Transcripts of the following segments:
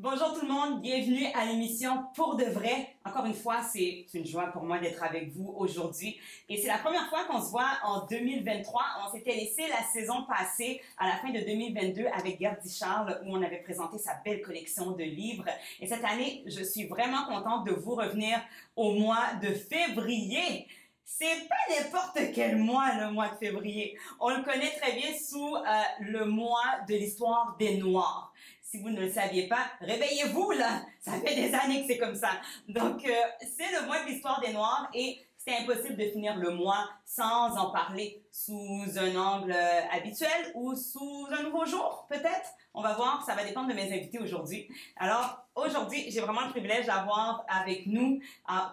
Bonjour tout le monde, bienvenue à l'émission Pour de vrai. Encore une fois, c'est une joie pour moi d'être avec vous aujourd'hui. Et c'est la première fois qu'on se voit en 2023. On s'était laissé la saison passée à la fin de 2022 avec Gerdy Charles où on avait présenté sa belle collection de livres. Et cette année, je suis vraiment contente de vous revenir au mois de février. C'est pas n'importe quel mois, le mois de février. On le connaît très bien sous le mois de l'histoire des Noirs. Si vous ne le saviez pas, réveillez-vous là. Ça fait des années que c'est comme ça. Donc, c'est le mois de l'histoire des Noirs et c'est impossible de finir le mois sans en parler sous un angle habituel ou sous un nouveau jour, peut-être. On va voir, ça va dépendre de mes invités aujourd'hui. Alors, aujourd'hui, j'ai vraiment le privilège d'avoir avec nous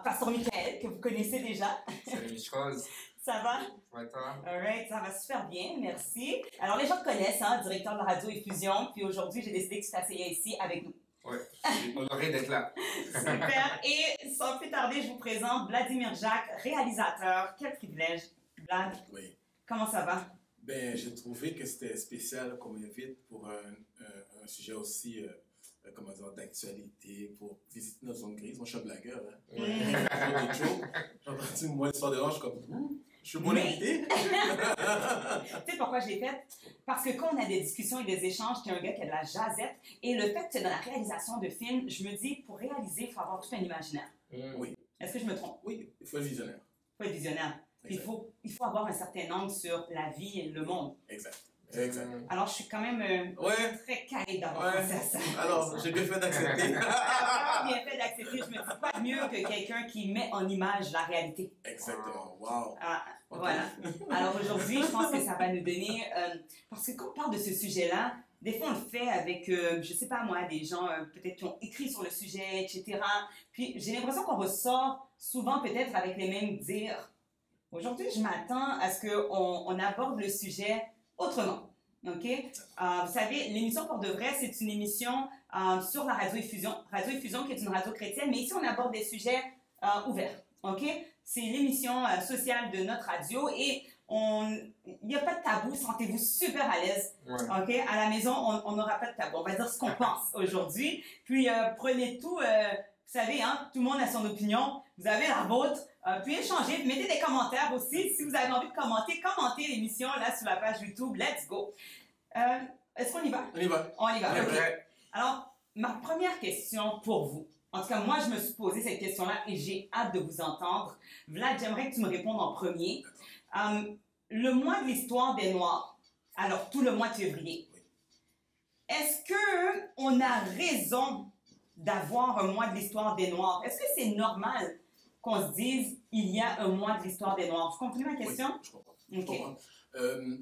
Pasteur Michael, que vous connaissez déjà. Salut Michose. Ça va? Ouais, toi? Alright, ça va super bien, merci. Alors, les gens te connaissent, hein, directeur de la radio et fusion. Puis aujourd'hui, j'ai décidé que tu t'asseyais ici avec nous. Ouais, je suis honoré d'être là. Super. Et sans plus tarder, je vous présente Vladimir Jacques, réalisateur. Quel privilège. Vlad, Oui. comment ça va? Ben, j'ai trouvé que c'était spécial qu'on m'invite pour un sujet aussi, comment dire, d'actualité, pour visiter notre zone grise. Moi, je suis un blagueur. Hein. J'ai entendu moi l'histoire de l'ange, je suis comme, je suis bon invité. Tu sais pourquoi je l'ai fait? Parce que quand on a des discussions et des échanges, tu es un gars qui a de la jasette. Et le fait que tu es dans la réalisation de films, je me dis, pour réaliser, il faut avoir tout un imaginaire. Oui. Est-ce que je me trompe? Oui, il faut être visionnaire. Il faut être visionnaire. Il faut avoir un certain angle sur la vie et le monde. Exact. Exact. Alors, je suis quand même très calée d'avoir pensé à ça. Alors, j'ai bien fait d'accepter. J'ai vraiment bien fait d'accepter. Je me dis pas mieux que quelqu'un qui met en image la réalité. Exactement. Wow. Ah, voilà. Alors aujourd'hui, je pense que ça va nous donner... parce que quand on parle de ce sujet-là, des fois, on le fait avec, je sais pas moi, des gens peut-être qui ont écrit sur le sujet, etc. Puis, j'ai l'impression qu'on ressort souvent peut-être avec les mêmes dires. Aujourd'hui, je m'attends à ce qu'on aborde le sujet autrement. OK? Vous savez, l'émission Pour de vrai, c'est une émission sur la radio Effusion. Radio Effusion qui est une radio chrétienne, mais ici, on aborde des sujets ouverts. OK? C'est l'émission sociale de notre radio et il n'y a pas de tabou. Sentez-vous super à l'aise. Ouais. OK? À la maison, on n'aura pas de tabou. On va dire ce qu'on pense aujourd'hui. Puis, prenez tout... vous savez, hein, tout le monde a son opinion. Vous avez la vôtre. Puis échangez, mettez des commentaires aussi. Si vous avez envie de commenter, commentez l'émission là sur la page YouTube. Let's go. Est-ce qu'on y va? On y va. On y va. Ouais, OK. ouais. Alors, ma première question pour vous. En tout cas, moi, je me suis posé cette question-là et j'ai hâte de vous entendre. Vlad, j'aimerais que tu me répondes en premier. Le mois de l'histoire des Noirs, alors tout le mois de février, Oui. est-ce que on a raison d'avoir un mois de l'histoire des Noirs? Est-ce que c'est normal qu'on se dise il y a un mois de l'histoire des Noirs? Vous comprenez ma question? Oui, je comprends. Je Ok. comprends.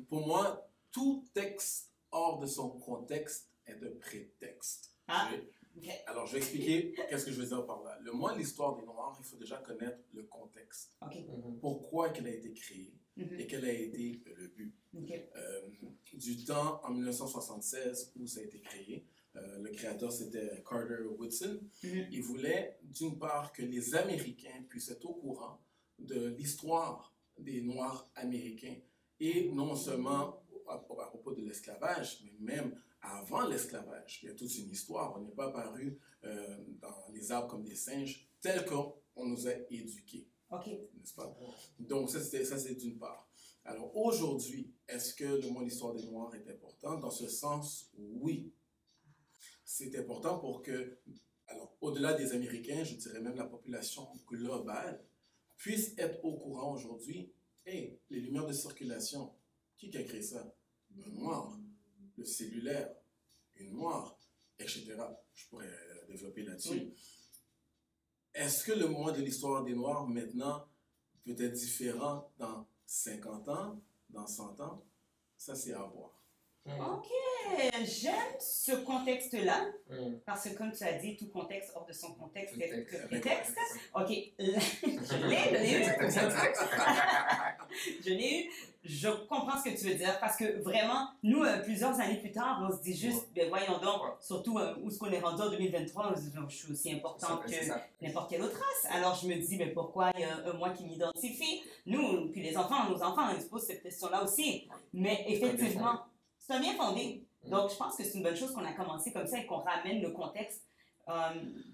Pour moi, tout texte hors de son contexte est un prétexte. Ah. Ok? Ok. Alors, je vais expliquer qu'est-ce que je veux dire par là. Le mois de l'histoire des Noirs, il faut déjà connaître le contexte. Ok. Pourquoi il a été créé Mhm. et quel a été le but. Ok. Du temps en 1976 où ça a été créé, le créateur c'était Carter Woodson. Mhm. Il voulait d'une part que les Américains puissent être au courant de l'histoire des Noirs américains et non seulement à propos de l'esclavage, mais même avant l'esclavage. Il y a toute une histoire. On n'est pas apparu dans les arbres comme des singes tels qu'on nous a éduqués. Ok. N'est-ce pas? Donc, ça, c'est d'une part. Alors, aujourd'hui, est-ce que le mois de l'histoire des Noirs est important? Dans ce sens, oui. C'est important pour que, alors, au-delà des Américains, je dirais même la population globale, puisse être au courant aujourd'hui. Hey, les lumières de circulation, qui a créé ça? Un Noir. Le cellulaire, une Noire, etc. Je pourrais développer là-dessus. Oui. Est-ce que le mois de l'histoire des Noirs, maintenant, peut être différent dans 50 ans, dans 100 ans? Ça, c'est à voir. Ok, j'aime ce contexte-là, Mm. parce que comme tu as dit, tout contexte hors de son contexte est Contexte. que prétexte. Ok, je l'ai eu, je l'ai eu, je comprends ce que tu veux dire, parce que vraiment, nous, plusieurs années plus tard, on se dit juste, ben voyons donc, surtout où est-ce qu'on est rendu en 2023, je suis aussi importante C'est que ça. n'importe quelle autre race. Alors je me dis, mais pourquoi il y a un moi qui m'identifie? Nous, puis les enfants, nos enfants, ils se posent cette question-là aussi. Mais effectivement, c'est un bien fondé. Donc, je pense que c'est une bonne chose qu'on a commencé comme ça et qu'on ramène le contexte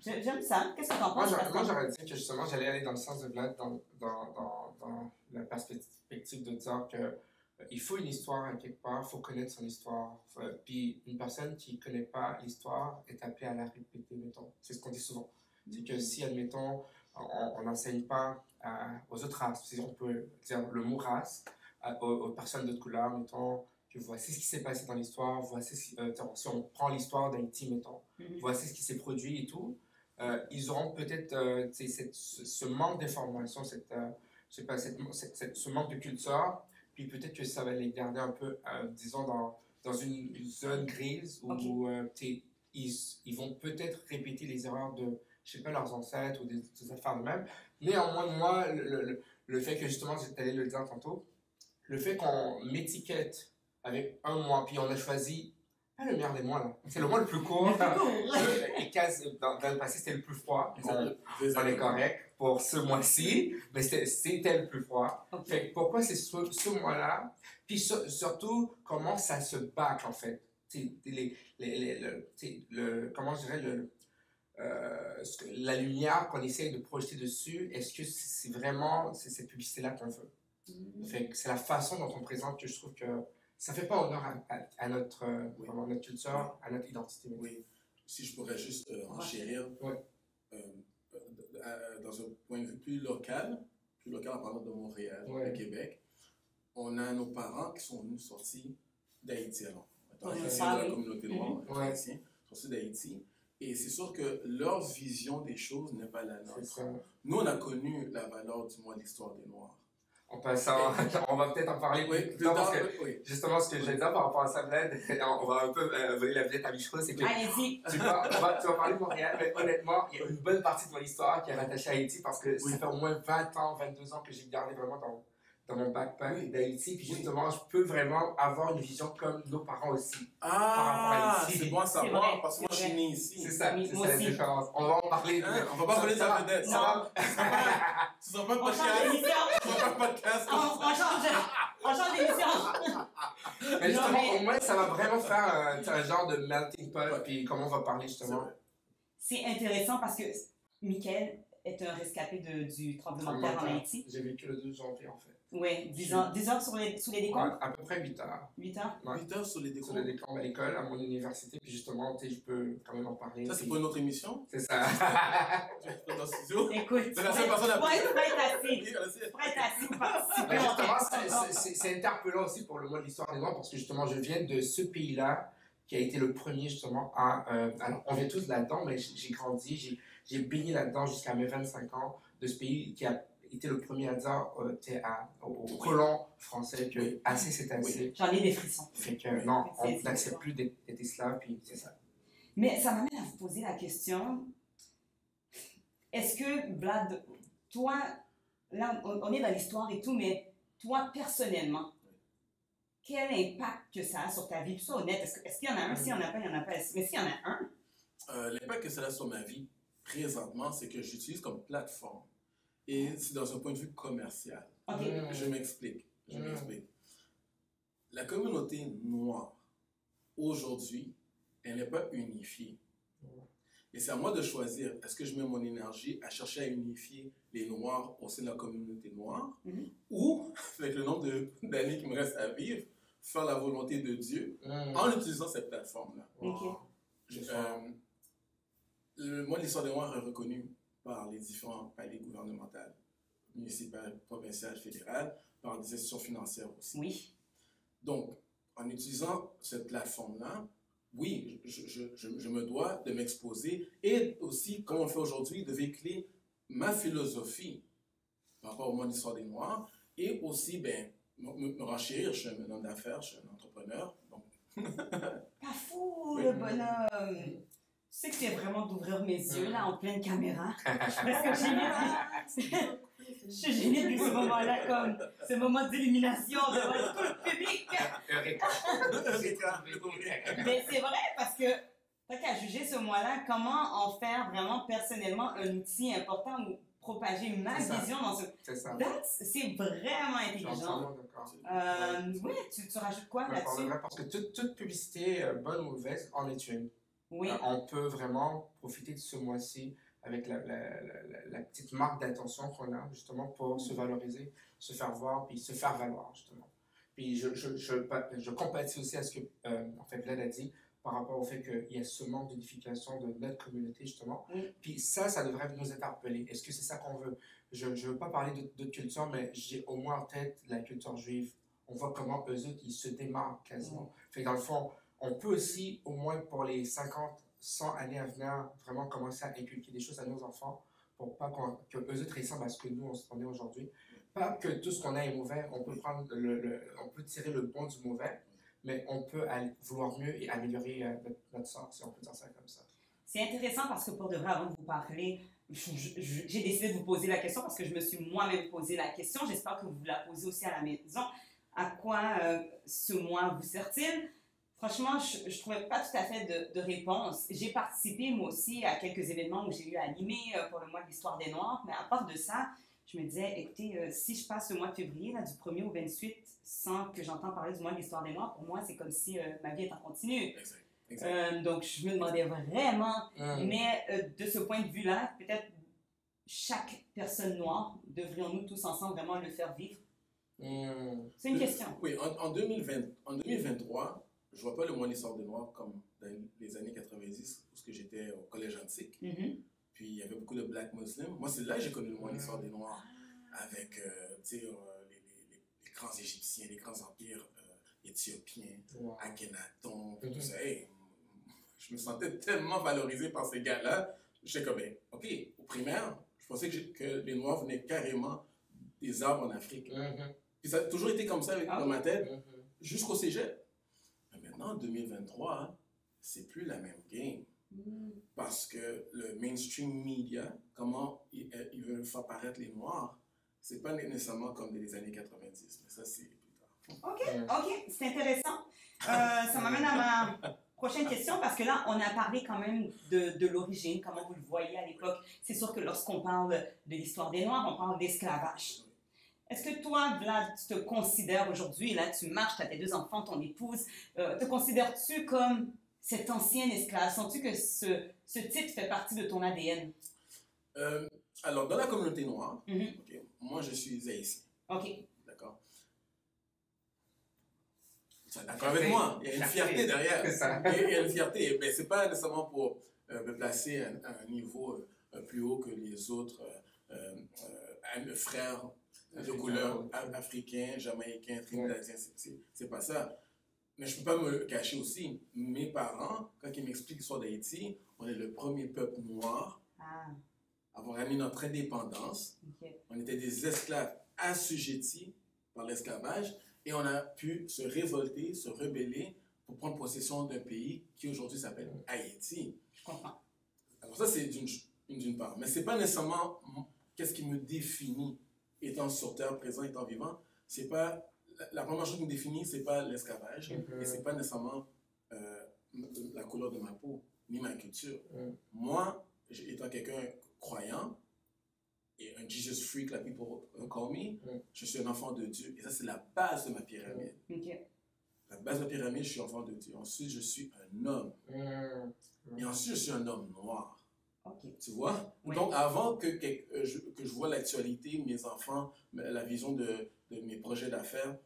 J'aime ça. Qu'est-ce que tu en Moi, penses? moi, j'aurais dit que justement, j'allais aller dans le sens de Vlad, dans la perspective de dire que il faut une histoire à quelque part, il faut connaître son histoire. Puis une personne qui ne connaît pas l'histoire est appelée à la répéter, mettons. C'est ce qu'on dit souvent. C'est que si, admettons, on n'enseigne pas aux autres races, si on peut dire le mot race, aux personnes d'autres couleurs, mettons, que voici ce qui s'est passé dans l'histoire, voici si on prend l'histoire d'Haïti, mettons, voici ce qui s'est produit et tout, ils auront peut-être ce manque d'information, je sais pas, ce manque de culture, puis peut-être que ça va les garder un peu, disons, dans une zone grise où ils vont peut-être répéter les erreurs de, je sais pas, leurs ancêtres ou des affaires de même. Néanmoins, moi, le fait que justement, j'allais le dire tantôt, le fait qu'on m'étiquette avec un mois, puis on a choisi, pas le meilleur des mois, là. C'est le mois le plus court. Et dans le passé, c'était le plus froid. On est correct pour ce mois-ci, mais c'était le plus froid. Okay. Fait que pourquoi c'est ce mois-là? Puis surtout, comment ça se back, en fait. Comment je dirais, la lumière qu'on essaye de projeter dessus, est-ce que c'est vraiment cette publicité-là qu'on veut? Fait que c'est la façon dont on présente que je trouve que ça fait pas honneur à notre, vraiment, notre culture, à notre identité. Oui, si je pourrais juste enchérir, dans un point de vue plus local en parlant de Montréal, de Québec, on a nos parents qui sont venus sortis d'Haïti alors. De la communauté noire, haïtienne, sortis d'Haïti. Et c'est sûr que leur vision des choses n'est pas la nôtre. Nous, on a connu la valeur du mois de l'histoire des Noirs. En passant, on va peut-être en parler plus tard, parce que justement, ce que je vais dire par rapport à ça, Vlad, on va un peu voler la vedette à Michro, c'est que tu vas parler de Montréal, mais honnêtement, il y a une bonne partie de mon histoire qui est rattachée à Haïti, parce que ça fait au moins 20 ans, 22 ans que j'ai gardé vraiment dans mon backpack d'Haïti, puis justement, je peux vraiment avoir une vision comme nos parents aussi. Ah, c'est bon à savoir, parce que moi, je suis né ici. C'est ça, c'est la différence. On va en parler. On va pas parler de la vedette. Non. Ce sera pas de podcast. On change d'émission. Mais justement, au moins, ça va vraiment faire un genre de melting pot, puis comment on va parler justement. C'est intéressant parce que Mickaël est un rescapé du tremblement de terre en Haïti. J'ai vécu le 2 janvier en fait. Oui, 10 heures sous les décombres? À peu près 8 heures. 8 heures? 8 heures sur les décombres. Sur les décombres à l'école, à mon université, puis justement, je peux quand même en parler. Ça, c'est pas une autre émission? C'est ça. Dans le studio? Écoute, c'est la seule personne à prête assis pour participer. Justement, c'est interpellant aussi pour le mois de l'histoire des Noirs, parce que justement, je viens de ce pays-là, qui a été le premier justement à... alors, on vient tous là-dedans, mais j'ai grandi, j'ai baigné là-dedans jusqu'à mes 25 ans, de ce pays qui a été le premier à dire aux colons français que assez c'est assez. Oui. J'en ai des frissons. Fait que non, on n'accepte plus d'être esclave, puis c'est ça. Mais ça m'amène à vous poser la question, est-ce que, Vlad, toi, là, on est dans l'histoire et tout, mais toi, personnellement, quel impact que ça a sur ta vie? Puis sois honnête, est-ce qu'il y en a un? S'il n'y en a pas, il n'y en a pas. Mais s'il y en a un? L'impact que ça a sur ma vie, présentement, c'est que j'utilise comme plateforme. Et c'est dans un point de vue commercial. Okay. Je m'explique. La communauté noire, aujourd'hui, elle n'est pas unifiée. Et c'est à moi de choisir, est-ce que je mets mon énergie à chercher à unifier les Noirs au sein de la communauté noire, ou, avec le nombre d'années qui me reste à vivre, faire la volonté de Dieu en utilisant cette plateforme-là. Le mois de l'histoire des Noirs est reconnu par les différents paliers gouvernementaux, municipal, provincial, fédéral, par des institutions financières aussi. Oui. Donc, en utilisant cette plateforme-là, oui, je me dois de m'exposer et aussi, comme on le fait aujourd'hui, de véhiculer ma philosophie par rapport au mois de l'histoire des Noirs et aussi, me renchérir. Je suis un homme d'affaires, je suis un entrepreneur. Donc... Pas fou, le bonhomme! Tu sais que c'est vraiment d'ouvrir mes yeux, là, en pleine caméra. Je suis presque gênée. Je suis gênée de ce moment-là, comme ce moment d'illumination devant tout le public. Mais c'est vrai, parce que, tant qu'à juger ce mois-là, comment en faire vraiment personnellement un outil important ou propager ma vision dans ce... C'est ça. C'est vraiment intelligent. Oui, tu rajoutes quoi là-dessus? Parce que toute publicité, bonne ou mauvaise, en est une. Oui. On peut vraiment profiter de ce mois-ci avec la petite marque d'attention qu'on a, justement, pour se valoriser, se faire voir, puis se faire valoir, justement. Puis je compatis aussi à ce que, en fait, Vlad a dit par rapport au fait qu'il y a ce manque d'unification de notre communauté, justement. Oui. Puis ça devrait nous interpeller. Est-ce que c'est ça qu'on veut? Je ne veux pas parler d'autres cultures, mais j'ai au moins en tête la culture juive. On voit comment eux autres, ils se démarquent quasiment. Fait que dans le fond, on peut aussi, au moins pour les 50, 100 années à venir, vraiment commencer à inculquer des choses à nos enfants pour pas que eux autres ressemblent à ce que nous, on est aujourd'hui. Pas que tout ce qu'on a est mauvais, on peut prendre on peut tirer le bon du mauvais, mais on peut vouloir mieux et améliorer notre sort, si on peut dire ça comme ça. C'est intéressant parce que pour de vrai, avant de vous parler, j'ai décidé de vous poser la question parce que je me suis moi-même posé la question. J'espère que vous la posez aussi à la maison. À quoi ce mois vous sert-il? Franchement, je ne trouvais pas tout à fait de réponse. J'ai participé moi aussi à quelques événements où j'ai eu à animer pour le mois de l'histoire des Noirs, mais à part de ça, je me disais, écoutez, si je passe le mois de février, là, du 1er au 28, sans que j'entende parler du mois de l'histoire des Noirs, pour moi, c'est comme si ma vie est en continu. Exact. Donc, je me demandais vraiment, mais de ce point de vue-là, peut-être chaque personne noire, devrions-nous tous ensemble vraiment le faire vivre? C'est une question. Oui, en 2023, je ne vois pas le mois de l'histoire des Noirs comme dans les années 90, où j'étais au collège antique. Puis il y avait beaucoup de Black Muslims. Moi, c'est là que j'ai connu le mois de l'histoire des Noirs, avec les grands Égyptiens, les grands empires éthiopiens, Akhenaton, tout ça. Hey, je me sentais tellement valorisé par ces gars-là. J'étais comme, OK, au primaire, je pensais que les Noirs venaient carrément des arbres en Afrique. Puis ça a toujours été comme ça dans ma tête, jusqu'au cégep. Mais maintenant, en 2023, hein, c'est plus la même game. Parce que le mainstream media, comment ils veulent faire paraître les Noirs, c'est pas nécessairement comme des années 90, mais ça, c'est plus tard. OK, c'est intéressant. Ça m'amène à ma prochaine question, parce que là, on a parlé quand même de l'origine, comment vous le voyez à l'époque. C'est sûr que lorsqu'on parle de l'histoire des Noirs, on parle d'esclavage. Est-ce que toi, Vlad, tu te considères aujourd'hui, là, tu marches, tu as tes 2 enfants, ton épouse, te considères-tu comme cet ancien esclave? Sens-tu que ce titre fait partie de ton ADN? Alors, dans la communauté noire, okay, moi, je suis haïtien. OK. D'accord? Tu es d'accord avec moi? Il y a une fierté derrière. Il y a une fierté. Mais ce n'est pas nécessairement pour me placer à un niveau plus haut que les autres frères de couleur africains, jamaïcains, trinidadiens. C'est pas ça. Mais je ne peux pas me le cacher aussi. Mes parents, quand ils m'expliquent l'histoire d'Haïti, on est le premier peuple noir à avoir amené notre indépendance. On était des esclaves assujettis par l'esclavage et on a pu se révolter, se rebeller pour prendre possession d'un pays qui aujourd'hui s'appelle Haïti. Je comprends. Alors ça, c'est d'une part. Mais ce n'est pas nécessairement qu'est-ce qui me définit étant sur Terre, présent, étant vivant. C'est pas... La première chose qui me définit, ce n'est pas l'esclavage et ce n'est pas nécessairement la couleur de ma peau, ni ma culture. Moi, étant quelqu'un croyant, et un Jesus freak, like people call me, je suis un enfant de Dieu. Et ça, c'est la base de ma pyramide. La base de ma pyramide, je suis enfant de Dieu. Ensuite, je suis un homme. Et ensuite, je suis un homme noir. Tu vois? Donc, avant que je vois l'actualité, mes enfants, la vision de mes projets d'affaires,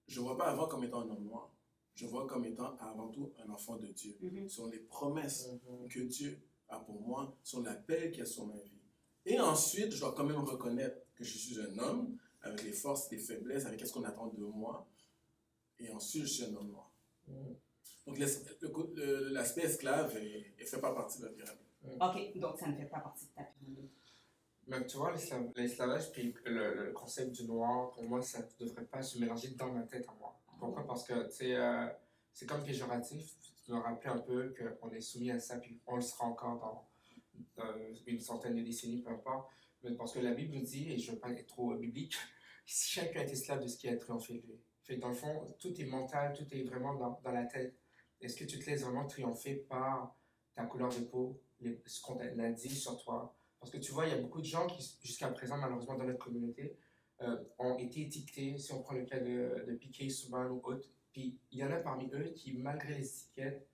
je ne vois pas avant comme étant un homme noir. Je vois comme étant avant tout un enfant de Dieu. Sur les promesses que Dieu a pour moi, sur l'appel qu'il y a sur ma vie. Et ensuite, je dois quand même reconnaître que je suis un homme avec les forces, les faiblesses, avec ce qu'on attend de moi. Et ensuite, je suis un homme noir. Donc, l'aspect esclave ne fait pas partie de la pyramide. OK, donc ça ne fait pas partie de ta pyramide. Mais tu vois, l'esclavage puis le concept du noir, pour moi, ça ne devrait pas se mélanger dans ma tête à moi. Pourquoi? Parce que c'est comme péjoratif. Tu me rappelles un peu qu'on est soumis à ça, puis on le sera encore dans une centaine de décennies, peu importe. Mais parce que la Bible nous dit, et je ne veux pas être trop biblique, chacun est esclave de ce qui a triomphé de lui. Fait que dans le fond, tout est mental, tout est vraiment dans la tête. Est-ce que tu te laisses vraiment triompher par ta couleur de peau, ce qu'on a dit sur toi? Parce que tu vois, il y a beaucoup de gens qui, jusqu'à présent, malheureusement, dans notre communauté, ont été étiquetés, si on prend le cas de Piqué, Souban ou autres, puis il y en a parmi eux qui, malgré les étiquettes,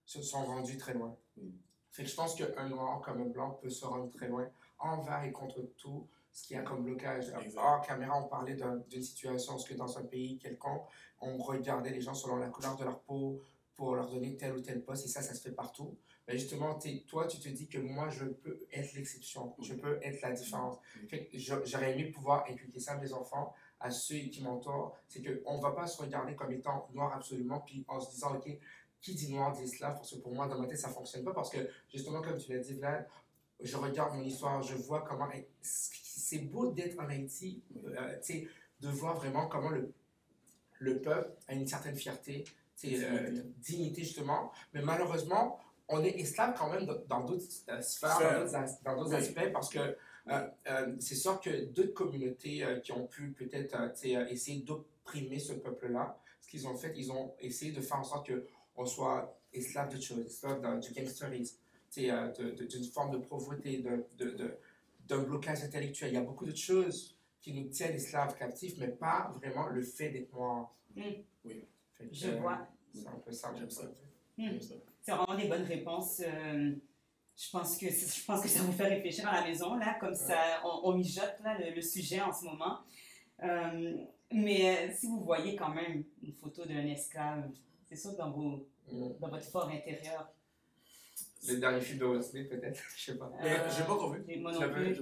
se sont rendus très loin. Mm. Fait que je pense qu'un noir comme un blanc peut se rendre très loin envers et contre tout ce qu'il y a comme blocage. Hors caméra, on parlait d'une situation où que dans un pays quelconque, on regardait les gens selon la couleur de leur peau pour leur donner tel ou tel poste, et ça se fait partout. Mais justement, toi, tu te dis que moi, je peux être l'exception, je peux être la différence. Fait que j'aurais aimé pouvoir inculquer ça à mes enfants, à ceux qui m'entourent, c'est qu'on ne va pas se regarder comme étant noir absolument, puis en se disant, OK, qui dit noir dit esclave, parce que pour moi, dans ma tête, ça ne fonctionne pas, parce que justement, comme tu l'as dit, Vlad, je regarde mon histoire, je vois comment... C'est beau d'être en Haïti, de voir vraiment comment le peuple a une certaine fierté, dignité justement, mais malheureusement, on est esclave quand même dans d'autres sphères, dans d'autres aspects, parce que c'est sûr que d'autres communautés qui ont pu peut-être essayer d'opprimer ce peuple-là, ce qu'ils ont fait, ils ont essayé de faire en sorte qu'on soit esclave de choses, esclave du gangsterisme, d'une forme de pauvreté, d'un blocage intellectuel. Il y a beaucoup de choses qui nous tiennent esclaves captifs, mais pas vraiment le fait d'être noir. Oui. Je vois. C'est un peu ça. J'aime ça. C'est vraiment des bonnes réponses. Je pense que ça vous fait réfléchir à la maison, là, comme ça, on mijote là, le sujet en ce moment. Mais si vous voyez quand même une photo d'un esclave, c'est sûr que dans votre fort intérieur. Le dernier film de Will Smith, peut-être, je sais pas. J'ai pas encore vu. Moi non plus.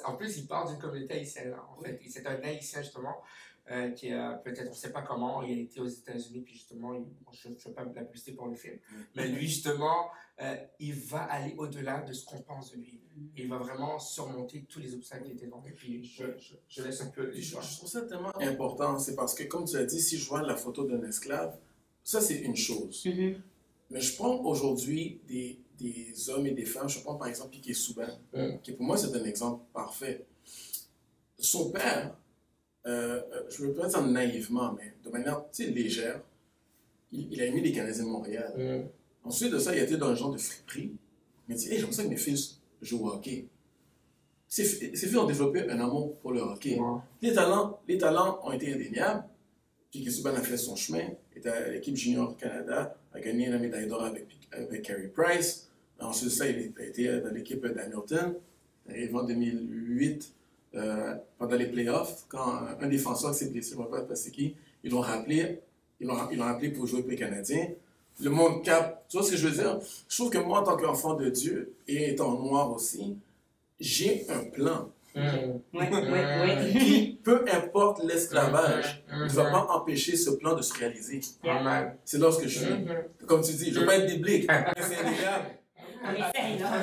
En plus, il parle d'une communauté haïtienne, en fait. C'est un haïtien, justement, qui a peut-être, on ne sait pas comment, il a été aux États-Unis, puis justement, je ne veux pas me la publicité pour le film, mais lui, justement, il va aller au-delà de ce qu'on pense de lui. Il va vraiment surmonter tous les obstacles qui étaient devant lui, puis je laisse un peu les choix. Je trouve ça tellement important, c'est parce que, comme tu as dit, si je vois la photo d'un esclave, ça, c'est une chose. Mais je prends aujourd'hui des hommes et des femmes, je prends par exemple Piqué Souban, qui pour moi, c'est un exemple parfait. Son père, je ne veux pas dire naïvement, mais de manière légère, il a aimé les Canadiens de Montréal. Ensuite de ça, il a été dans un genre de friperie. Il m'a dit, hey, j'aimerais ça que mes fils jouent au hockey. Ses fils ont développé un amour pour le hockey. Les talents ont été indéniables. Piqué Souban a fait son chemin, était à l'équipe Junior Canada, a gagné la médaille d'or avec Carey Price. Ensuite de ça, il a été dans l'équipe d'Hamilton. Arrivé en 2008, pendant les playoffs, quand un défenseur s'est blessé, je ne sais pas c'est qui, ils l'ont rappelé pour jouer pour les Canadiens. Le monde cap, tu vois ce que je veux dire? Je trouve que moi, en tant qu'enfant de Dieu, et étant noir aussi, j'ai un plan. Qui, peu importe l'esclavage, ne va pas empêcher ce plan de se réaliser. C'est lorsque je suis, comme tu dis, je ne veux pas être biblique, mais c'est indéniable.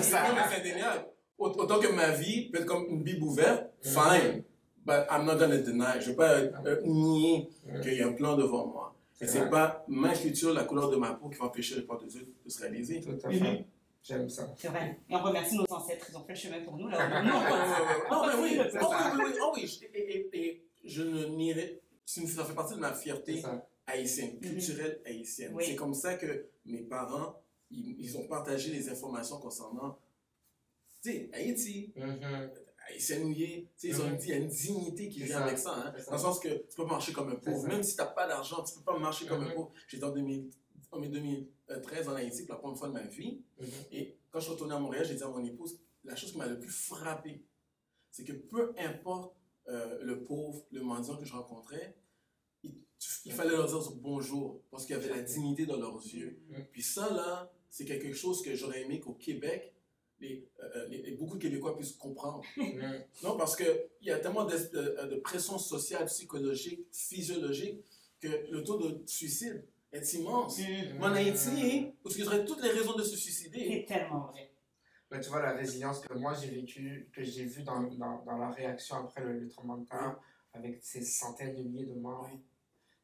C'est indéniable. Autant que ma vie peut être comme une Bible ouverte, fine, but I'm not gonna deny. Je ne vais pas nier qu'il y a un plan devant moi. Et ce n'est pas ma culture, la couleur de ma peau qui va empêcher le plan de Dieu de se réaliser. Tout à fait. J'aime ça. C'est vrai. Et on remercie nos ancêtres, ils ont fait le chemin pour nous. Là, et je ne nierai, ça fait partie de ma fierté haïtienne, culturelle haïtienne. C'est comme ça que mes parents, ils ont partagé les informations concernant, tu sais, Haïti, haïtienouillé, il y a une dignité qui vient avec ça, hein, dans le sens que tu ne peux pas marcher comme un pauvre. Même si tu n'as pas d'argent, tu ne peux pas marcher comme un pauvre. J'étais en 2013 en Haïti pour la première fois de ma vie. Et quand je suis retourné à Montréal, j'ai dit à mon épouse, la chose qui m'a le plus frappé, c'est que peu importe le pauvre, le mendiant que je rencontrais, il fallait leur dire bonjour, parce qu'il y avait la dignité dans leurs yeux. Puis ça, là, c'est quelque chose que j'aurais aimé qu'au Québec, beaucoup de Québécois puissent comprendre. Non, parce qu'il y a tellement de pression sociale, psychologique, physiologique, que le taux de suicide est immense. Mais en Haïti, vous aurez toutes les raisons de se suicider. C'est tellement vrai. Mais tu vois, la résilience que moi j'ai vécue, que j'ai vue dans la réaction après le tremblement de terre, avec ces centaines de milliers de morts,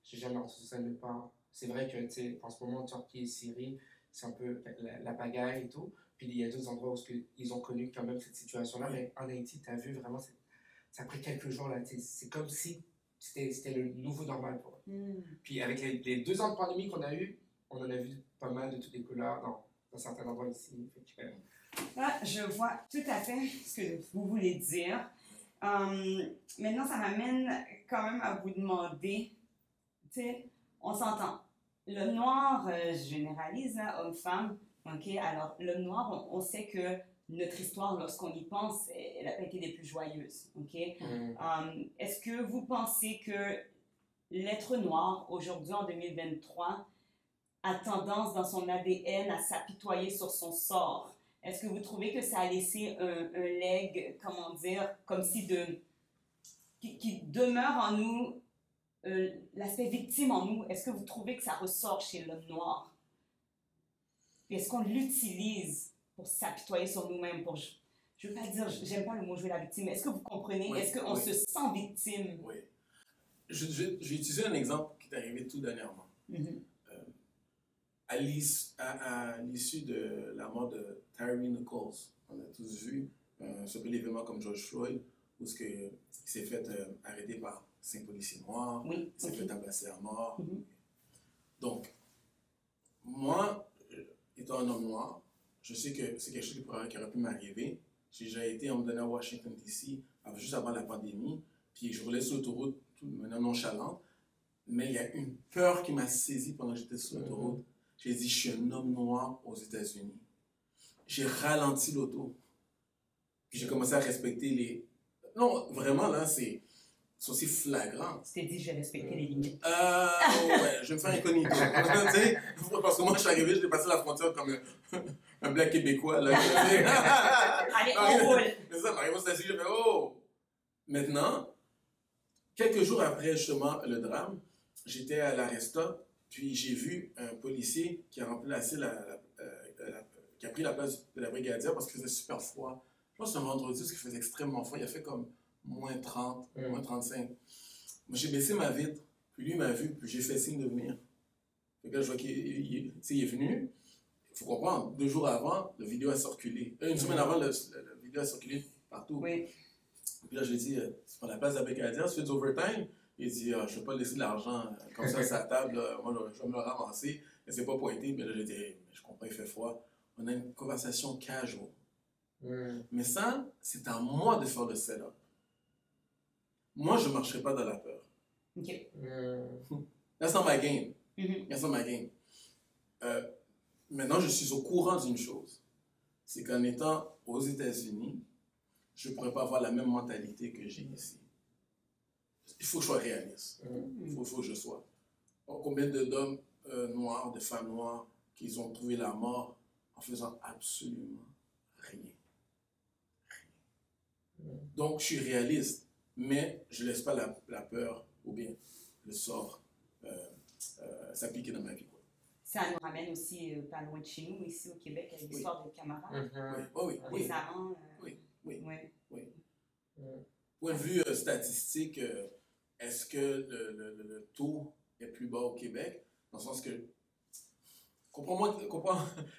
j'ai jamais entendu ça nulle part. C'est vrai que, tu sais, en ce moment, Turquie et Syrie, c'est un peu la pagaille et tout. Puis il y a d'autres endroits où ils ont connu quand même cette situation-là. Mais en Haïti, tu as vu vraiment, ça a pris quelques jours là. C'est comme si c'était le nouveau normal pour eux. Puis avec les 2 ans de pandémie qu'on a eu, on en a vu pas mal de toutes les couleurs dans certains endroits ici. Je vois tout à fait ce que vous voulez dire. Maintenant, ça m'amène quand même à vous demander, tu sais, on s'entend. le noir, je généralise, là, homme-femme, ok? Alors, le noir, on sait que notre histoire, lorsqu'on y pense, elle n'a pas été des plus joyeuses, ok? Est-ce que vous pensez que l'être noir, aujourd'hui en 2023, a tendance dans son ADN à s'apitoyer sur son sort? Est-ce que vous trouvez que ça a laissé un leg, comment dire, comme si qui demeure en nous, l'aspect victime en nous? Est-ce que vous trouvez que ça ressort chez l'homme noir? Est-ce qu'on l'utilise pour s'apitoyer sur nous-mêmes? Je ne veux pas dire, j'aime pas le mot jouer la victime, mais est-ce que vous comprenez? Oui, est-ce qu'on se sent victime? Oui. Je vais utiliser un exemple qui est arrivé tout dernièrement. À l'issue de la mort de Tyre Nichols, on a tous vu ce bel événement comme George Floyd, où il s'est fait arrêter par 5 policiers noirs, il s'est fait tabasser à mort. Donc, moi, étant un homme noir, je sais que c'est quelque chose qui aurait pu m'arriver. J'ai déjà été emmené à Washington, D.C., juste avant la pandémie, puis je roulais sur l'autoroute de manière nonchalante, mais il y a une peur qui m'a saisi pendant que j'étais sur l'autoroute. J'ai dit, je suis un homme noir aux États-Unis. J'ai ralenti l'auto. Puis j'ai commencé à respecter les... Non, vraiment, là, c'est aussi flagrant. Tu t'es dit, je vais respecter les limites. Ouais, je vais me faire incognito. Parce que moi, je suis arrivé, j'ai passé la frontière comme un black québécois. Là. Allez, on roule. Mais ça, m'arrive aux États-Unis, je fais, oh! Maintenant, quelques jours après, justement, le drame, j'étais à l'Aresta, puis j'ai vu un policier qui a remplacé qui a pris la place de la brigadière parce qu'il faisait super froid. Je pense que c'est un vendredi parce qu'il faisait extrêmement froid. Il a fait comme moins 30, moins 35. Moi, j'ai baissé ma vitre, puis lui m'a vu, puis j'ai fait signe de venir. Puis là, je vois qu'il est venu. Il faut comprendre, 2 jours avant, la vidéo a circulé. Une semaine avant, la vidéo a circulé partout. Oui. Puis là, je lui ai dit, c'est pas la place de la brigadière, tu fais du overtime? Il dit, je ne vais pas laisser de l'argent comme ça sur la table, moi je vais me le ramasser. Et c'est pas pointé, mais là j'ai dit, hey, je comprends, il fait froid. On a une conversation casual. Mais ça, c'est à moi de faire le setup. Moi, je ne marcherai pas dans la peur. OK. That's not my game. That's not my game. Maintenant, je suis au courant d'une chose. C'est qu'en étant aux États-Unis, je ne pourrais pas avoir la même mentalité que j'ai ici. Il faut que je sois réaliste. Il faut que je sois. Combien d'hommes noirs, de femmes noires, qui ont trouvé la mort en faisant absolument rien. Donc, je suis réaliste, mais je ne laisse pas la peur ou bien le sort s'appliquer dans ma vie. Ça nous ramène aussi pas loin de chez nous, ici au Québec, avec l'histoire de camarades. Oui. Point de vue statistique, est-ce que le taux est plus bas au Québec? Dans le sens que, comprends,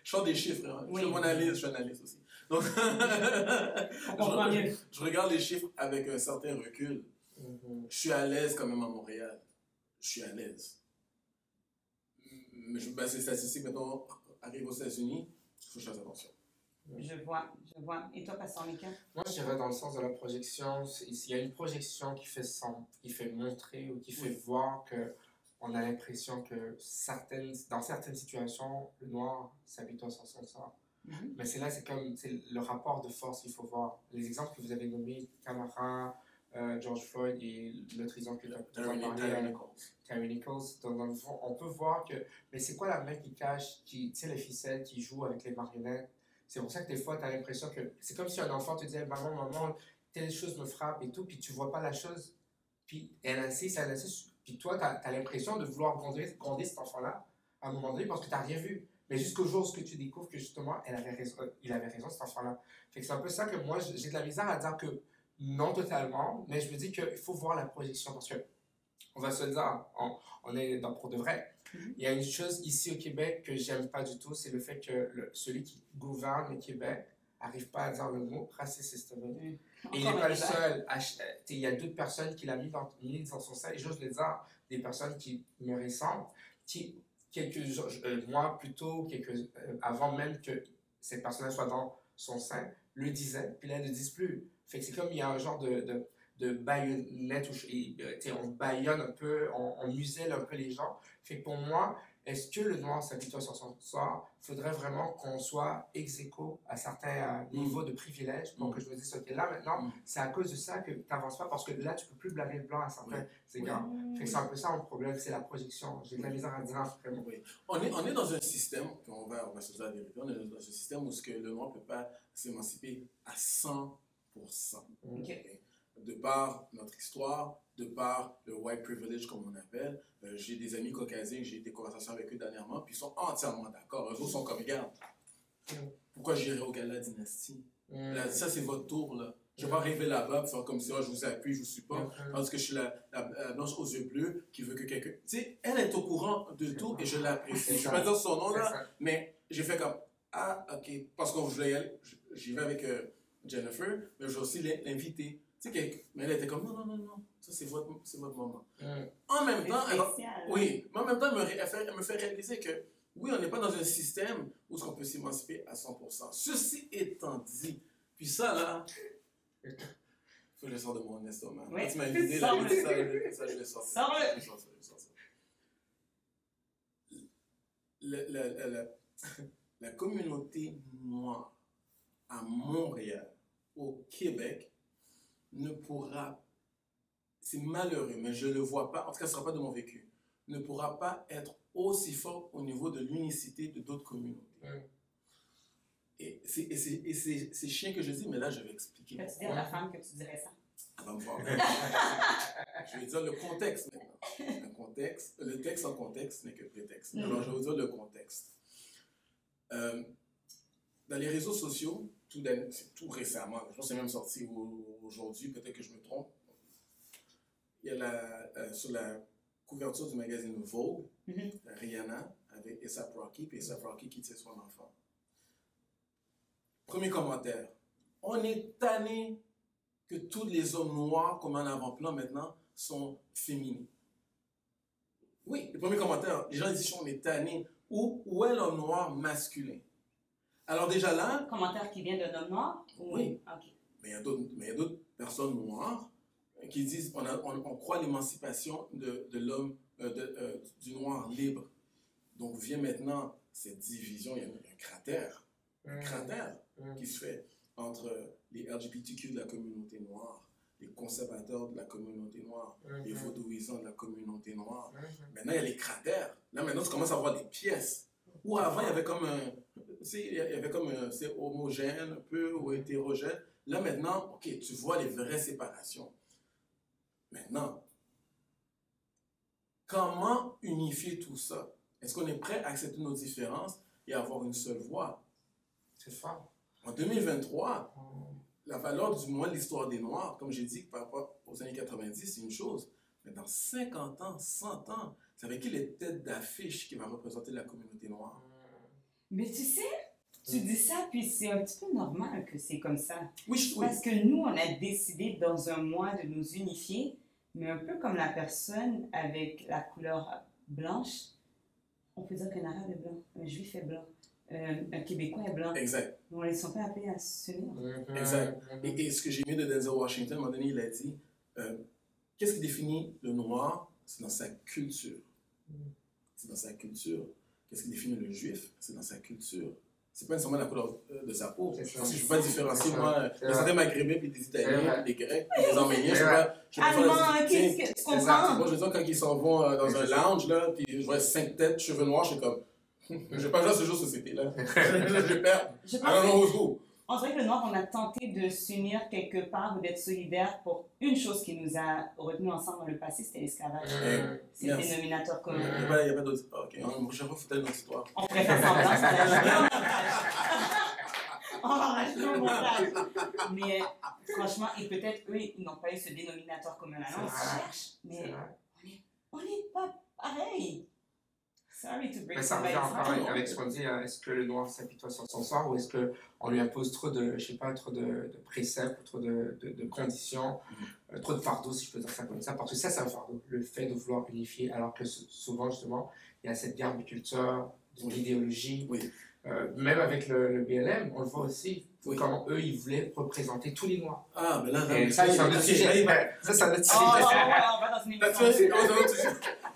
je sors des chiffres, hein. Je suis analyste aussi. Donc, je regarde les chiffres avec un certain recul. Je suis à l'aise quand même à Montréal. Je suis à l'aise. Mais je me base les statistiques, maintenant, arrive aux États-Unis, il faut que je fasse attention. Je vois. Et toi, Pasteur Mika? Moi, je dirais dans le sens de la projection, il y a une projection qui fait montrer ou qui fait voir qu'on a l'impression que dans certaines situations, le noir s'habitue sur son sort. Mais c'est le rapport de force qu'il faut voir. Les exemples que vous avez nommés, Camara, George Floyd et l'autre exemple que tu as parlé, Tyre Nichols, dans le fond, on peut voir que, mais c'est quoi la main qui cache, qui tire les ficelles, qui joue avec les marionnettes? C'est pour ça que des fois, tu as l'impression que c'est comme si un enfant te disait, maman, telle chose me frappe et tout, puis tu vois pas la chose, puis elle insiste, puis toi, tu as l'impression de vouloir gronder cet enfant-là à un moment donné parce que tu n'as rien vu. Mais jusqu'au jour où tu découvres que justement, il avait raison, cet enfant-là. Fait que c'est un peu ça que moi, j'ai de la misère à dire que non totalement, mais je me dis qu'il faut voir la projection parce que, on va se le dire, on est pour de vrai. Il y a une chose ici au Québec que j'aime pas du tout, c'est le fait que celui qui gouverne le Québec n'arrive pas à dire le mot raciste systémique. Et il n'est pas le seul. Il y a d'autres personnes qui l'ont mis dans son sein, et j'ose le dire, des personnes qui me ressemblent, qui, moi plutôt, avant même que cette personne soient dans son sein, le disaient, puis là, elles ne le disent plus. Fait que c'est comme il y a un genre de baïonnette où on baïonne un peu, on muselle un peu les gens. Fait que pour moi, est-ce que le noir s'habitue sur son sort? Il faudrait vraiment qu'on soit ex aequo à certains niveaux de privilège pour que je me dise, OK, là maintenant, c'est à cause de ça que tu n'avances pas parce que là, tu ne peux plus blâmer le blanc à certains égards. Fait que c'est un peu ça mon problème, c'est la projection. J'ai de la misère à dire vraiment. Oui. On est dans un système, on va se dire la vérité, on est dans un système où le noir ne peut pas s'émanciper à 100%. Okay. De par notre histoire, de par le white privilege, comme on appelle. J'ai des amis caucasiens, j'ai eu des conversations avec eux dernièrement, puis ils sont entièrement d'accord. Eux autres sont comme, regarde, pourquoi j'irai au gala Dynastie? Là, ça, c'est votre tour, là. Je ne vais pas arriver là-bas pour faire comme si je vous appuie, je vous supporte, parce que je suis la blanche aux yeux bleus qui veut que quelqu'un... Tu sais, elle est au courant de tout et je l'apprécie. Je ne vais pas dire son nom, là, mais j'ai fait comme, ah, OK, parce que j'y vais avec Jennifer, mais je vais aussi l'inviter. Tu sais, mais elle était comme, non, ça c'est votre moment. En même temps, mais en même temps, elle me fait réaliser que, oui, on n'est pas dans un système où on peut s'émanciper à 100%. Ceci étant dit, puis ça là, il faut que je sorte de mon estomac. Oui, tu m'as invité, ça je vais sortir. La communauté noire à Montréal, au Québec, ne pourra, c'est malheureux, mais je ne le vois pas, en tout cas ce ne sera pas de mon vécu, ne pourra pas être aussi fort au niveau de l'unicité de d'autres communautés. Et c'est chiant que je dis, mais là je vais expliquer. Peux-tu dire à la femme que tu dirais ça? Elle va me voir. Je vais dire le contexte maintenant. Le texte en contexte n'est que prétexte. Alors je vais vous dire le contexte. Dans les réseaux sociaux, tout récemment, je pense que c'est même sorti aujourd'hui, peut-être que je me trompe, il y a sur la couverture du magazine Vogue, Rihanna avec A$AP Rocky, puis A$AP Rocky qui tient son enfant. Premier commentaire, on est tanné que tous les hommes noirs, comme en avant-plan maintenant, sont féminins. Oui, le premier commentaire, les gens disent on est tanné. Où est l'homme noir masculin? Alors déjà là... Commentaire qui vient d'un homme noir? Oui. Okay. Mais il y a d'autres personnes noires qui disent on croit à l'émancipation de l'homme, du noir libre. Donc vient maintenant cette division, il y a un cratère. Qui se fait entre les LGBTQ de la communauté noire, les conservateurs de la communauté noire, les vaudouisants de la communauté noire. Maintenant, il y a les cratères. Là, maintenant, tu commences à voir des pièces. Où avant, il y avait comme c'est homogène, un peu, ou hétérogène. Là, maintenant, OK, tu vois les vraies séparations. Maintenant, comment unifier tout ça? Est-ce qu'on est prêt à accepter nos différences et à avoir une seule voix? C'est fort. En 2023, la valeur du moins de l'histoire des Noirs, comme j'ai dit, par rapport aux années 90, c'est une chose. Mais dans 50 ans, 100 ans, c'est avec qui les têtes d'affiche qui va représenter la communauté noire? Mais tu sais, tu dis ça, puis c'est un petit peu normal que c'est comme ça. Oui. Parce que nous, on a décidé dans un mois de nous unifier, mais un peu comme la personne avec la couleur blanche, on peut dire qu'un arabe est blanc, un juif est blanc. Un Québécois est blanc. Exact. Donc, ils ne sont pas appelés à s'unir. Exact. Et ce que j'ai aimé de Denzel Washington, à un moment donné, il a dit qu'est-ce qui définit le noir? C'est dans sa culture. C'est dans sa culture. Qu'est-ce qui définit le juif? C'est dans sa culture. C'est pas nécessairement la couleur de sa peau. Parce que je ne peux pas différencier, moi, les certains maghrébins, puis des Italiens, des Grecs, puis des Arméniens. Je peux pas qu'est-ce que tu comprends? Moi, je veux dire, quand ils s'en vont dans un lounge, là, puis je vois 5 têtes, cheveux noirs, je suis comme. Je ne vais pas jouer à ce jeu de société-là. Je perds. On dirait que le noir, on a tenté de s'unir quelque part ou d'être solidaire pour une chose qui nous a retenus ensemble dans le passé, c'était l'esclavage. C'est le dénominateur commun. Il n'y a pas d'autre. Ok, on ne faut pas notre histoire. On pourrait faire semblant, ça va rajouter au montage. On va rajouter au montage. Mais franchement, et peut-être eux, ils n'ont pas eu ce dénominateur commun-là. On se cherche, mais on n'est pas pareil. Mais ça revient encore avec ce qu'on dit, est-ce que le noir s'apitoie sur son sort ou est-ce qu'on lui impose trop de, je sais pas, trop de préceptes, trop de conditions, trop de fardeaux, si je peux dire ça comme ça, parce que ça, c'est un fardeau, le fait de vouloir unifier, alors que souvent, justement, il y a cette guerre de culture, d'idéologie. Même avec le BLM, on le voit aussi, comment eux, ils voulaient représenter tous les Noirs. Ah, mais là, ça, c'est un autre sujet. Ça, c'est un autre sujet. On va dans une émission.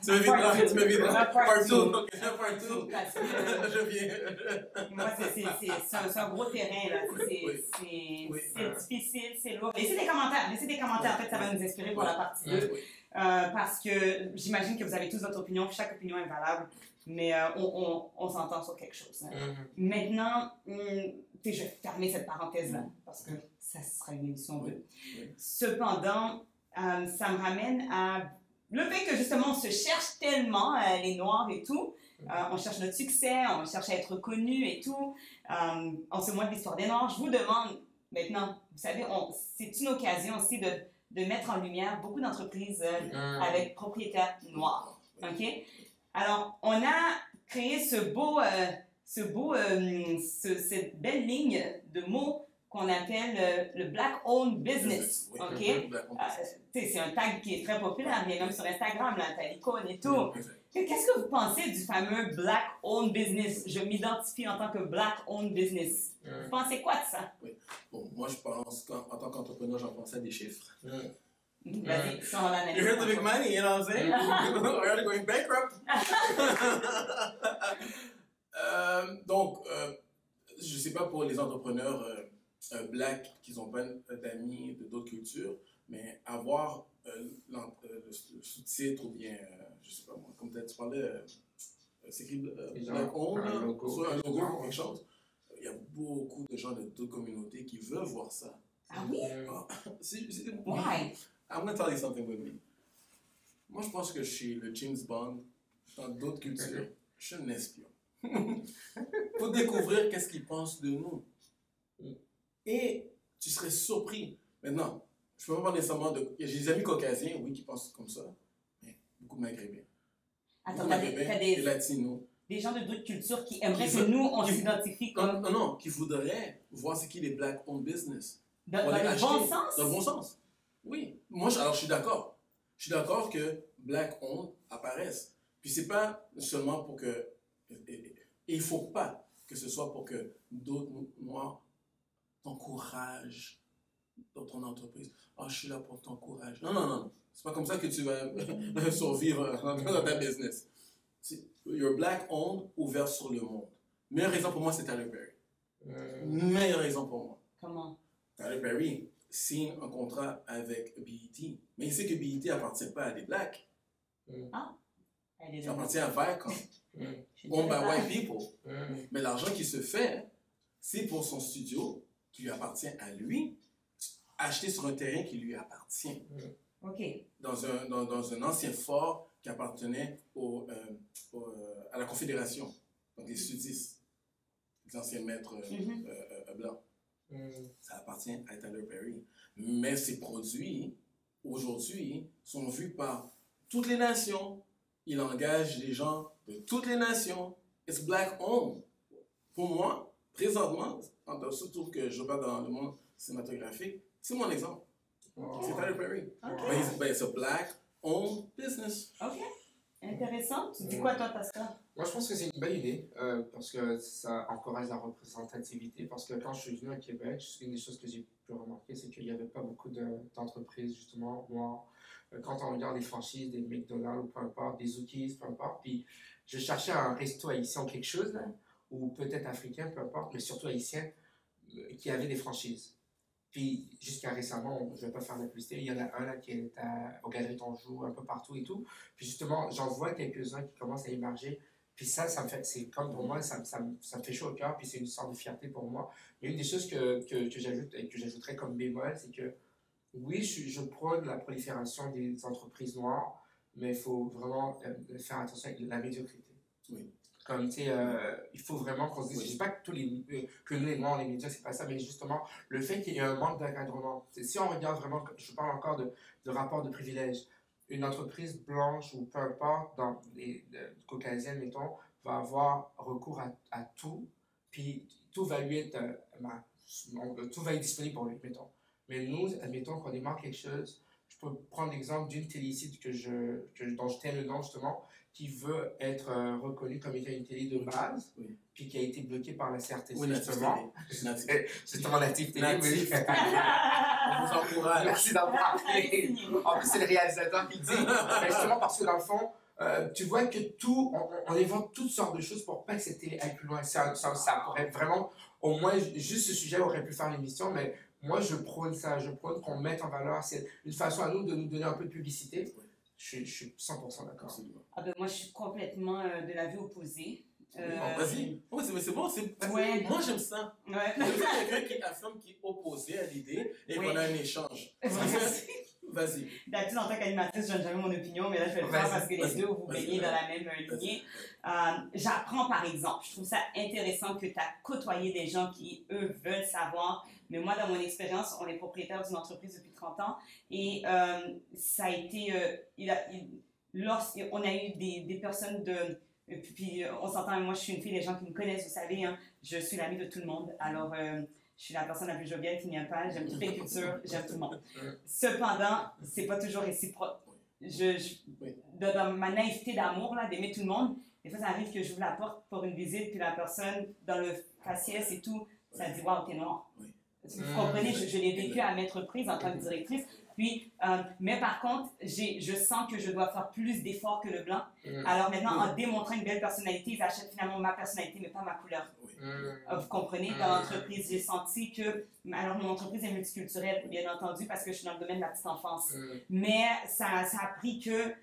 Tu m'éviteras. Part 2. Ok, part 2. Parce que Je viens. moi, c'est un gros terrain, là. C'est difficile, c'est lourd. Laissez des commentaires. En fait, ça va nous inspirer pour la partie 2. Parce que j'imagine que vous avez tous votre opinion. Chaque opinion est valable. Mais on s'entend sur quelque chose. Hein. Maintenant, je vais fermer cette parenthèse-là. Parce que ça sera une émission 2. Cependant, ça me ramène à le fait que justement on se cherche tellement, les Noirs et tout. On cherche notre succès, on cherche à être reconnu et tout. On se moque de l'histoire des Noirs. Je vous demande maintenant, vous savez, c'est une occasion aussi de mettre en lumière beaucoup d'entreprises avec propriétaires noirs. OK? Alors, on a créé cette belle ligne de mots qu'on appelle le Black-Owned Business. OK? C'est un tag qui est très populaire, mais même sur Instagram, là, t'as l'icône et tout. Qu'est-ce que vous pensez du fameux Black-Owned Business? Je m'identifie en tant que Black-Owned Business. Vous pensez quoi de ça? Bon, moi, je pense qu'en tant qu'entrepreneur, j'en pense à des chiffres. Vas-y, sans l'analyse. You heard the big money, you know what I'm saying? We're already going bankrupt. Donc, je ne sais pas pour les entrepreneurs black qui n'ont pas d'amis d'autres cultures, mais avoir le sous-titre ou bien, je ne sais pas moi, comme tu parlais, c'est écrit Black Owned, sur un logo ou quelque chose. Il y a beaucoup de gens de d'autres communautés qui veulent voir ça. Ah oui? Why? I'm going to tell you something with me. Moi, je pense que chez le James Bond, dans d'autres cultures, je suis un espion. Pour découvrir qu'est-ce qu'ils pensent de nous. Et tu serais surpris. Maintenant, je ne peux pas parler nécessairement de... J'ai des amis caucasiens, oui, qui pensent comme ça, mais beaucoup de maghrébins. Attends, t'as des latinos. Des gens de d'autres cultures qui aimeraient que nous, on s'identifie comme... Non, qui voudraient voir ce qu'est les Black-owned business. Dans le bon sens? Dans le bon sens. Oui. Moi, alors je suis d'accord. Je suis d'accord que Black-owned apparaisse. Puis c'est pas seulement pour que... Et il ne faut pas que ce soit pour que d'autres Noirs t'encouragent dans ton entreprise. Ah, je suis là pour t'encourager. Non. C'est pas comme ça que tu vas survivre dans ta business. You're Black-owned, ouvert sur le monde. Meilleure raison pour moi, c'est Tyler Perry. Meilleure raison pour moi. Comment? Tyler Perry signe un contrat avec BET, mais il sait que BET n'appartient pas à des Blacks. Ah, ça appartient à Viacom. Owned by white people. Mais l'argent qui se fait, c'est pour son studio qui lui appartient à lui, acheté sur un terrain qui lui appartient. OK. Dans un ancien fort qui appartenait à la Confédération, donc les sudistes, les anciens maîtres blancs. Ça appartient à Tyler Perry. Mais ces produits, aujourd'hui, sont vus par toutes les nations. Il engage les gens de toutes les nations. It's Black-owned. Pour moi, présentement, surtout que je vais dans le monde cinématographique, c'est mon exemple. C'est Tyler Perry. But it's a Black-owned business. OK. Intéressant. Tu dis quoi, toi, Pascal? Moi, je pense que c'est une bonne idée parce que ça encourage la représentativité. Parce que quand je suis venu à Québec, une des choses que j'ai pu remarquer, c'est qu'il n'y avait pas beaucoup d'entreprises, justement, noires. Quand on regarde les franchises des McDonald's ou peu importe, des Zookies, peu importe, puis je cherchais un resto haïtien ou quelque chose, là, ou peut-être africain, peu importe, mais surtout haïtien, qui avait des franchises. Puis jusqu'à récemment, je ne vais pas faire de la publicité, il y en a un là, qui est au Galerie Tonjou, un peu partout et tout. Puis justement, j'en vois quelques-uns qui commencent à émerger. Puis ça me fait, c'est comme pour moi, ça me fait chaud au cœur, puis c'est une sorte de fierté pour moi. Il y a une des choses que j'ajoute et que j'ajouterais comme bémol, c'est que oui, je prône la prolifération des entreprises noires, mais il faut vraiment faire attention avec la médiocrité. Oui. Comme, tu sais, il faut vraiment qu'on se dise, je ne dis pas que que nous, les Noirs, les médias, c'est pas ça, mais justement, le fait qu'il y ait un manque d'encadrement. Si on regarde vraiment, je parle encore de rapport de privilège, une entreprise blanche ou peu importe, dans les caucasiennes, mettons, va avoir recours à tout, puis tout va lui être, tout va être disponible pour lui, mettons. Mais nous, admettons qu'on démarre quelque chose, je peux prendre l'exemple d'une télé ici dont je tiens le nom justement, qui veut être reconnue comme étant une télé de base, puis qui a été bloquée par la CRTC, justement. Justement, Native Télé. On vous encourage. Merci d'en parler. En plus, c'est le réalisateur qui le dit. Mais justement, parce que dans le fond, tu vois que on évente toutes sortes de choses pour pas que cette télé aille plus loin. Ça pourrait vraiment, au moins, juste ce sujet aurait pu faire l'émission, mais moi, je prône ça. Je prône qu'on mette en valeur. C'est une façon à nous de nous donner un peu de publicité. Je suis 100% d'accord. Ah ben, moi, je suis complètement de l'avis opposé. Vas-y. Oui, c'est bon. Ouais. Moi, j'aime ça. Ouais. J'aime quelqu'un qui affirme, qui est opposé à l'idée et qu'on a un échange. Vas-y. D'habitude, en tant qu'animatrice, je donne jamais mon opinion, mais là, je vais le faire parce que les deux, vous baignez dans la même lignée. J'apprends, par exemple, je trouve ça intéressant que tu as côtoyé des gens qui, eux, veulent savoir. Mais moi, dans mon expérience, on est propriétaire d'une entreprise depuis 30 ans et ça a été... on a eu des personnes de... Puis on s'entend, moi je suis une fille, les gens qui me connaissent, vous savez, hein, je suis l'amie de tout le monde. Alors, je suis la personne la plus joviale qui n'y a pas, j'aime toutes les cultures, j'aime tout le monde. Cependant, c'est pas toujours réciproque. Dans ma naïveté d'amour, là, d'aimer tout le monde, des fois ça arrive que j'ouvre la porte pour une visite, puis la personne, dans le faciès et tout, ça dit « Waouh, t'es noir ». Vous comprenez, je l'ai vécu à maintes reprises en tant que directrice. Puis, mais par contre, je sens que je dois faire plus d'efforts que le blanc. Alors maintenant, en démontrant une belle personnalité, ils achètent finalement ma personnalité, mais pas ma couleur. Vous comprenez? Dans l'entreprise, j'ai senti que... Alors, mon entreprise est multiculturelle, bien entendu, parce que je suis dans le domaine de la petite enfance. Mais ça a pris que...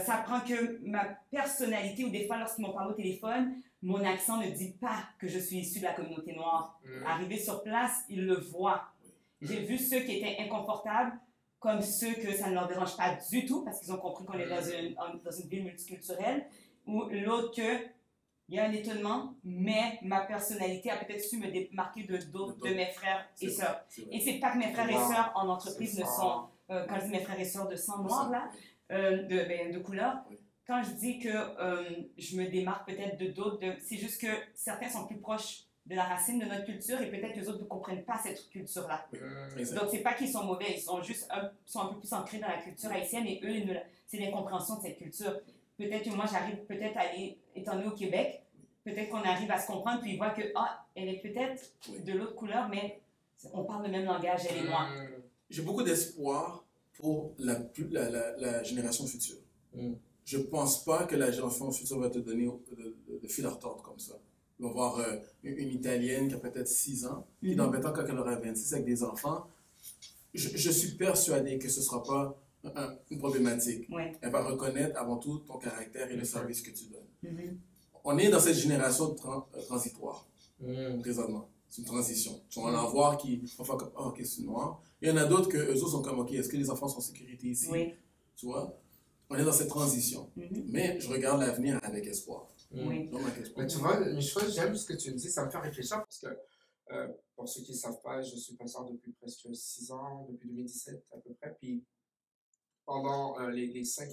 ça prend que ma personnalité, ou des fois, lorsqu'ils m'ont parlé au téléphone, mon accent ne dit pas que je suis issue de la communauté noire. Arrivé sur place, ils le voient. J'ai vu ceux qui étaient inconfortables, comme ceux que ça ne leur dérange pas du tout, parce qu'ils ont compris qu'on est dans une ville multiculturelle, ou l'autre que il y a un étonnement, mais ma personnalité a peut-être su me démarquer d'autres de mes frères et sœurs. Et c'est pas que mes frères et sœurs en entreprise ne sont, quand je dis mes frères et sœurs de sang noir, là, de couleur, quand je dis que je me démarque peut-être de d'autres, c'est juste que certains sont plus proches de la racine de notre culture et peut-être que les autres ne comprennent pas cette culture-là. Donc, c'est pas qu'ils sont mauvais, ils sont juste sont un peu plus ancrés dans la culture haïtienne et eux, c'est l'incompréhension de cette culture. Peut-être que moi, j'arrive peut-être à aller, étant né au Québec, peut-être qu'on arrive à se comprendre puis ils voient que, elle est peut-être de l'autre couleur, mais on parle le même langage, elle et moi. J'ai beaucoup d'espoir pour la génération future. Je pense pas que la génération future va te donner de fil à retordre comme ça. On va voir une Italienne qui a peut-être 6 ans, qui dans 20 ans, quand elle aura 26 avec des enfants, je suis persuadé que ce ne sera pas une problématique. Elle va reconnaître avant tout ton caractère et le service que tu donnes. On est dans cette génération transitoire, présentement. C'est une transition. On va en voir qui vont faire comme, ok, c'est noir. Il y en a d'autres que eux autres sont comme, ok, est-ce que les enfants sont en sécurité ici? Tu vois? On est dans cette transition. Mais je regarde l'avenir avec espoir. Mais tu vois, j'aime ce que tu me dis, ça me fait réfléchir parce que, pour ceux qui ne savent pas, je suis pasteur depuis presque 6 ans, depuis 2017 à peu près. Puis pendant les 5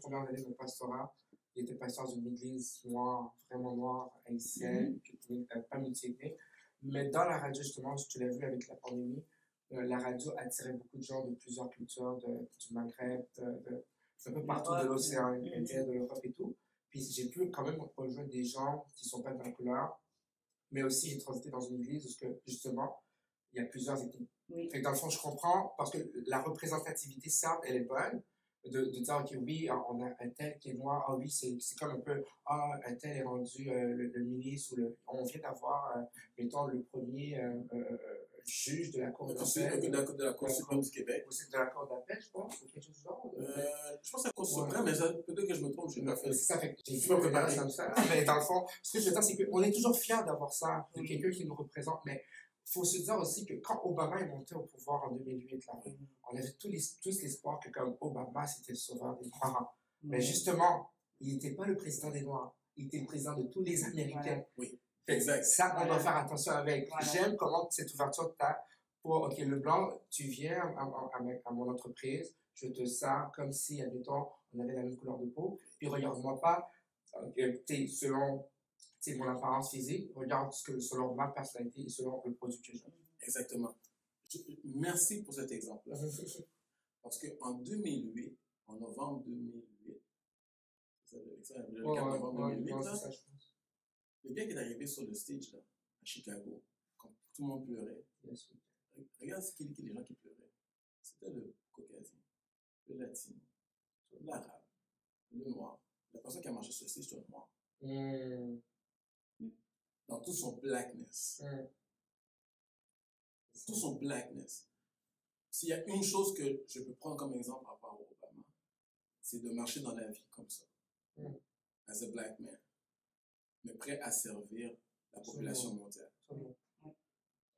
premières années de mon pastorat, j'étais pasteur d'une église noire, vraiment noire, haïtienne, pas multi-ethnique. Mais dans la radio, justement, tu l'as vu avec la pandémie, la radio attirait beaucoup de gens de plusieurs cultures, du Maghreb, un peu partout de l'océan Indien, de l'Europe et tout. Puis j'ai pu quand même rejoindre des gens qui ne sont pas de la couleur, mais aussi j'ai transité dans une église où justement, il y a plusieurs ethnies. Fait que dans le fond, je comprends, parce que la représentativité, certes, elle est bonne, de dire, OK, oui, on a un tel qui est noir, oui, c'est comme un peu, un tel est rendu le ministre, on vient d'avoir, mettons, le premier juge de la Cour d'appel. De la Cour suprême du Québec. Aussi de la Cour d'appel, je pense, ou quelque chose du genre. Je pense que c'est la Cour suprême, mais peut-être que je me trompe, j'ai pas fait. C'est ça, fait j'ai pas préparé ça. Mais dans le fond, ce que je veux dire, c'est qu'on est toujours fiers d'avoir ça, de quelqu'un qui nous représente, mais il faut se dire aussi que quand Obama est monté au pouvoir en 2008, là, on avait tous l'espoir que comme Obama, c'était le sauveur des Noirs. Mais justement, il n'était pas le président des Noirs, il était le président de tous les Américains. Oui, exact. Ça, on doit faire attention avec. J'aime comment cette ouverture que tu as pour, OK, le blanc, tu viens à mon entreprise, je te sers comme si, admettons, on avait la même couleur de peau, puis regarde-moi pas, selon mon apparence physique, regarde selon ma personnalité et selon le produit que j'ai. Exactement. Merci pour cet exemple. Parce qu'en 2008, en novembre 2008, le 4 novembre 2008, le gars qui est arrivé sur le stage là, à Chicago, quand tout le monde pleurait, regarde les gens qui pleuraient. C'était le caucasien, le latino, l'arabe, le noir, la personne qui a mangé ceci, c'est un noir. Mm. Dans tout son blackness. Tout son blackness. S'il y a une chose que je peux prendre comme exemple par rapport au Obama, c'est de marcher dans la vie comme ça. As a black man. Mais prêt à servir la population mondiale.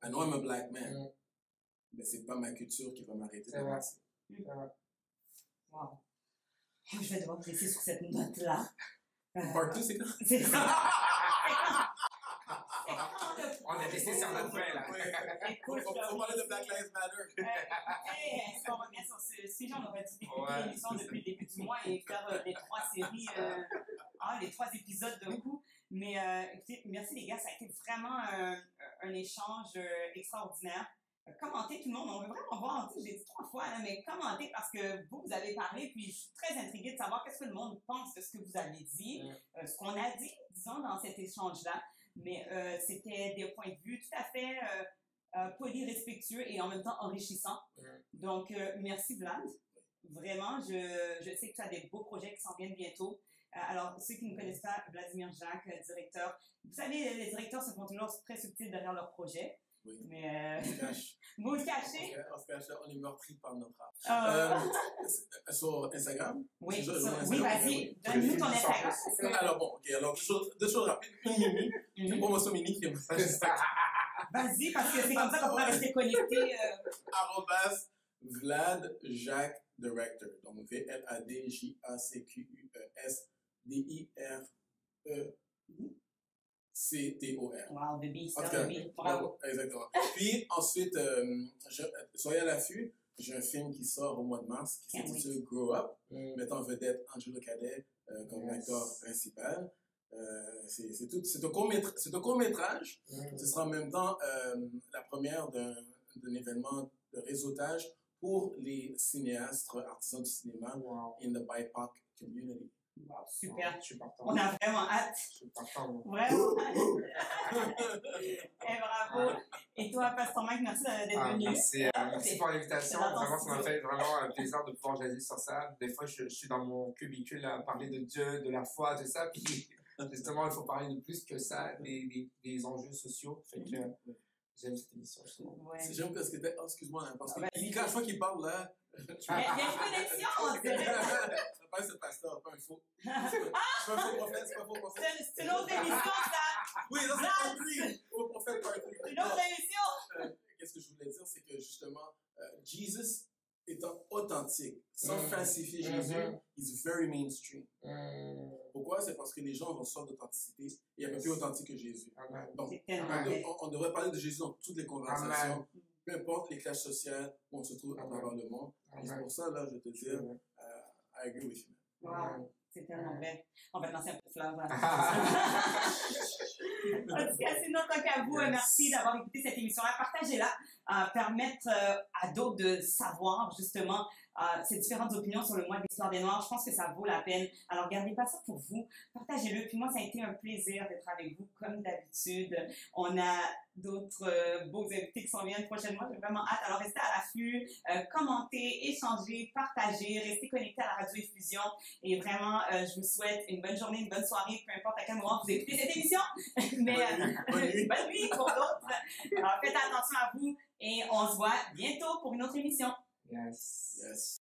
I know I'm a black man, mais c'est pas ma culture qui va m'arrêter de penser. Wow. Je vais devoir te laisser sur cette note-là. Part 2, c'est quoi? C'est ça. On a laissé sur notre fin, là. Écoute, On parlait de Black Lives Matter. Si on revient sur ce sujet, on aurait dû écouter l'émission depuis le début du mois et faire les 3 séries, les 3 épisodes d'un coup. Mais écoutez, merci les gars, ça a été vraiment un échange extraordinaire. Commentez tout le monde, on veut vraiment voir, j'ai dit 3 fois, là, mais commentez parce que vous avez parlé, puis je suis très intriguée de savoir qu'est-ce que le monde pense de ce que vous avez dit, ce qu'on a dit, disons, dans cet échange-là. Mais c'était des points de vue tout à fait polis, respectueux et en même temps enrichissants. Donc, merci Vlad. Vraiment, je sais que tu as des beaux projets qui s'en viennent bientôt. Alors, ceux qui ne connaissent pas Vladimir Jacques, directeur, vous savez, les directeurs se font toujours très subtils derrière leur projet. Oui. Mais Vous vous le cachez. on est meurtris par notre âge. Sur Instagram? Oui, Instagram? oui, vas-y, donne-nous ton Instagram. Alors bon, ok, alors deux choses rapides. Une promotion mini qui est Vas-y, parce que c'est comme ça qu'on va rester connecté. Vlad Jacques Director. Donc VLADJACQUSDIRECTOR. Wow, the beast, En tout cas, the beast. Bravo. Exactement. Puis ensuite, soyez à l'affût. J'ai un film qui sort au mois de mars qui s'intitule Grow Up, mettant en vedette Angelo Cadet comme acteur principal. C'est un court-métrage. Ce sera en même temps la première d'un événement de réseautage pour les cinéastes artisans du cinéma in the BIPOC community. Wow, super. Je suis partant. On a vraiment hâte. Je suis partant. Vraiment hâte. Bravo. Et toi, Pasteur Mike, merci d'être venu. Merci pour l'invitation. Vraiment, ça m'a fait vraiment plaisir de pouvoir jaser sur ça. Des fois, je suis dans mon cubicule à parler de Dieu, de la foi, de ça. Puis, justement, il faut parler de plus que ça, des enjeux sociaux. Fait que j'aime cette émission. J'aime parce que excuse-moi, parce que quand je vois qu'il parle là. Il y a une connexion, on dirait. C'est le pasteur, pas un faux. C'est pas un faux prophète, c'est pas un faux prophète. C'est une autre émission, ça. Oui, non, c'est pas lui. Faux prophète, pas un une autre émission. Qu'est-ce que je voulais dire, c'est que justement, Jesus étant authentique, sans falsifier Jésus, is very mainstream. Pourquoi? C'est parce que les gens ont une sorte d'authenticité et il n'y a pas plus authentique que Jésus. Donc, on devrait parler de Jésus dans toutes les conversations. Peu importe les classes sociales où on se trouve à travers le monde. Et c'est pour ça, là, je vais te dire, I agree with you. Wow, c'est tellement vrai. On va te lancer un peu de fleurs. En tout cas, sinon, tant qu'à vous, merci d'avoir écouté cette émission-là. Partagez-la, permettre à d'autres de savoir justement ces différentes opinions sur le mois de l'histoire des Noirs. Je pense que ça vaut la peine. Alors, gardez pas ça pour vous. Partagez-le. Puis moi, ça a été un plaisir d'être avec vous, comme d'habitude. On a d'autres beaux invités qui s'en viennent prochainement. J'ai vraiment hâte. Alors, restez à l'affût, commentez, échangez, partagez, restez connectés à la Radio Effusion. Et vraiment, je vous souhaite une bonne journée, une bonne soirée, peu importe à quel moment vous écoutez cette émission. Mais bonne nuit pour d'autres. Alors, faites attention à vous et on se voit bientôt pour une autre émission. Yes.